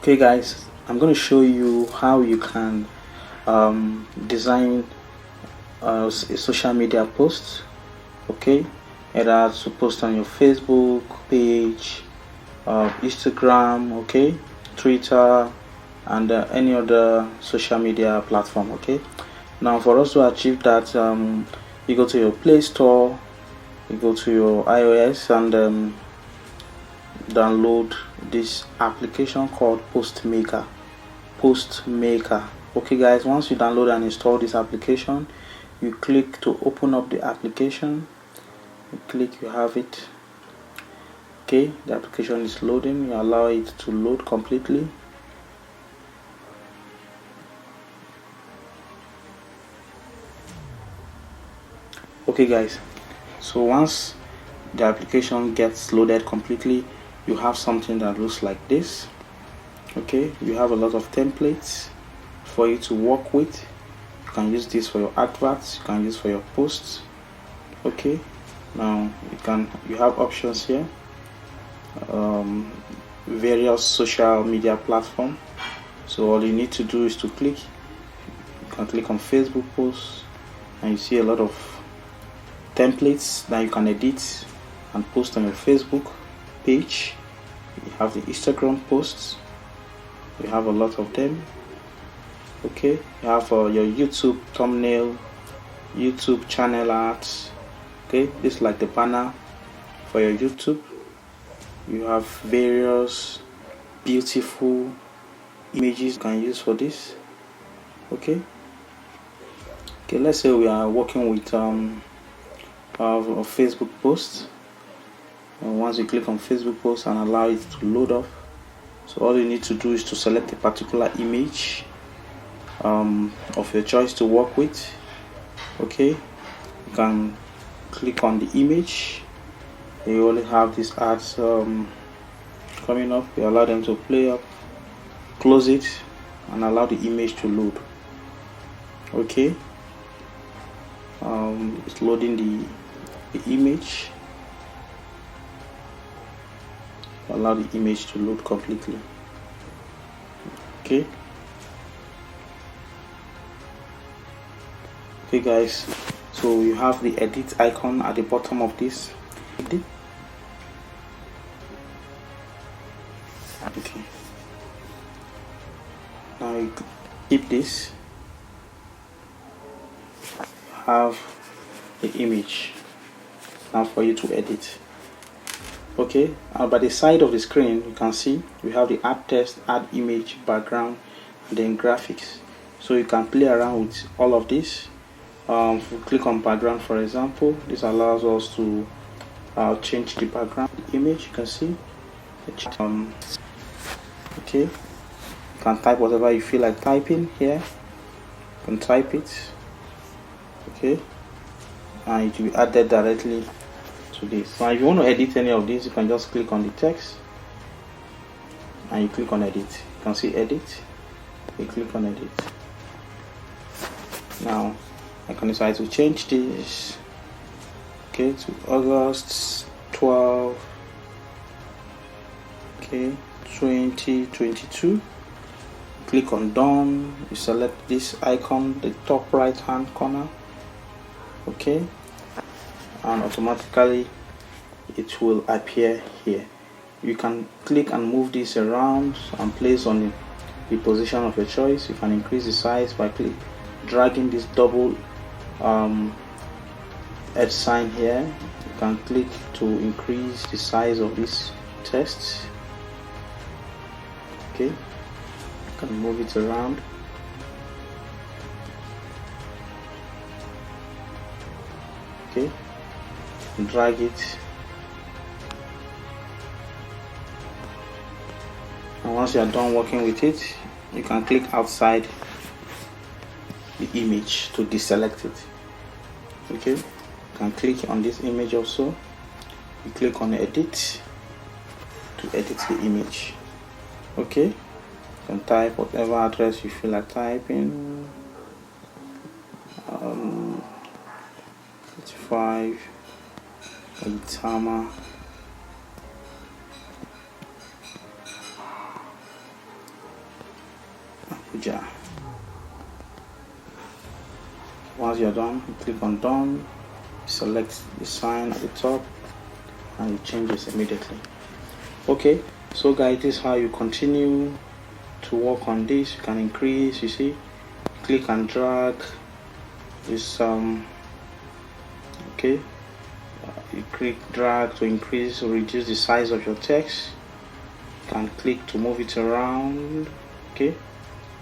Okay guys, I'm going to show you how you can design a social media post. Okay, either to post on your Facebook page, Instagram, okay, Twitter, and any other social media platform. Okay, now for us to achieve that, you go to your Play Store, you go to your iOS, and download this application called Postmaker. Okay guys, once you download and install this application, you click to open up the application. You click, you have it. Okay, the application is loading. You allow it to load completely. Okay guys, so once the application gets loaded completely, you have something that looks like this. Okay, you have a lot of templates for you to work with. You can use this for your adverts, you can use for your posts. Okay, now you have options here, various social media platform. So all you need to do is to click. You can click on Facebook posts and you see a lot of templates that you can edit and post on your Facebook page. You have the Instagram posts, you have a lot of them. Okay, you have your YouTube thumbnail, YouTube channel art. Okay, this is like the banner for your YouTube. You have various beautiful images you can use for this. Okay, let's say we are working with a Facebook post, and once you click on Facebook post and allow it to load up, so all you need to do is to select a particular image of your choice to work with. Okay, you can click on the image. You only have these ads coming up. You allow them to play up, close it, and allow the image to load. Okay, it's loading the image. Allow the image to load completely. Okay guys, so you have the edit icon at the bottom of this. Okay, now you keep this. Have the image now for you to edit. Okay, by the side of the screen you can see we have the add text, add image, background, and then graphics. So you can play around with all of this. If we click on background, for example, this allows us to change the background image. You can see okay, you can type whatever you feel like typing here. You can type it. Okay, and it will be added directly to this. Now if you want to edit any of this, you can just click on the text and you click on edit. You can see edit, you click on edit. Now I can decide to change this, okay, to August 12, okay, 2022. Click on done. You select this icon, the top right hand corner. Okay, and automatically it will appear here. You can click and move this around and place on the position of your choice. You can increase the size by dragging this double edge sign here. You can click to increase the size of this text. Okay, you can move it around. Okay, drag it, and once you are done working with it, you can click outside the image to deselect it. Okay, you can click on this image also. You click on edit to edit the image. Okay, you can type whatever address you feel like typing. 35 Itama once you're done, you click on done, select the sign at the top, and it changes immediately. Okay, so guys, this is how you continue to work on this. You can increase, you see, click and drag this okay, you click drag to increase or reduce the size of your text. You can click to move it around. Okay,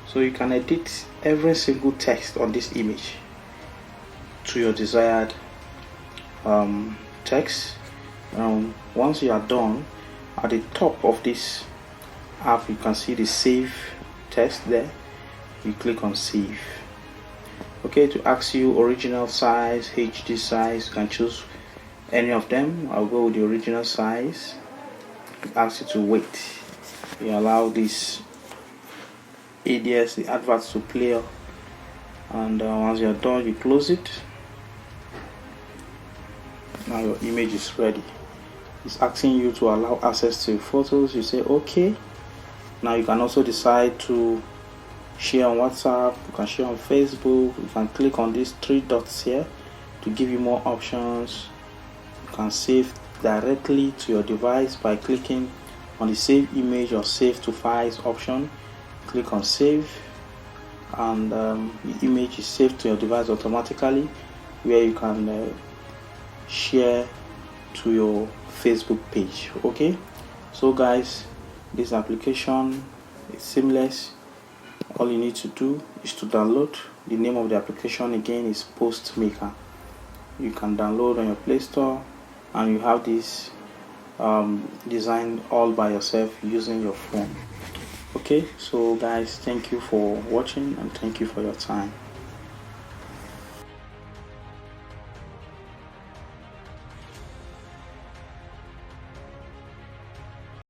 so you can edit every single text on this image to your desired text. Once you are done, at the top of this app you can see the save text there. You click on save. Okay, to ask you original size, HD size, you can choose any of them. I'll go with the original size. It asks you to wait. You allow this ADS, the adverts, to play, and once you're done, you close it. Now your image is ready. It's asking you to allow access to your photos. You say okay. Now you can also decide to share on WhatsApp, you can share on Facebook. You can click on these three dots here to give you more options. You can save directly to your device by clicking on the save image or save to files option. Click on save, and the image is saved to your device automatically, where you can share to your Facebook page. Okay, so guys, this application is seamless. All you need to do is to download. The name of the application again is Postmaker. You can download on your Play Store, and you have this designed all by yourself using your phone. Okay, so guys, thank you for watching and thank you for your time.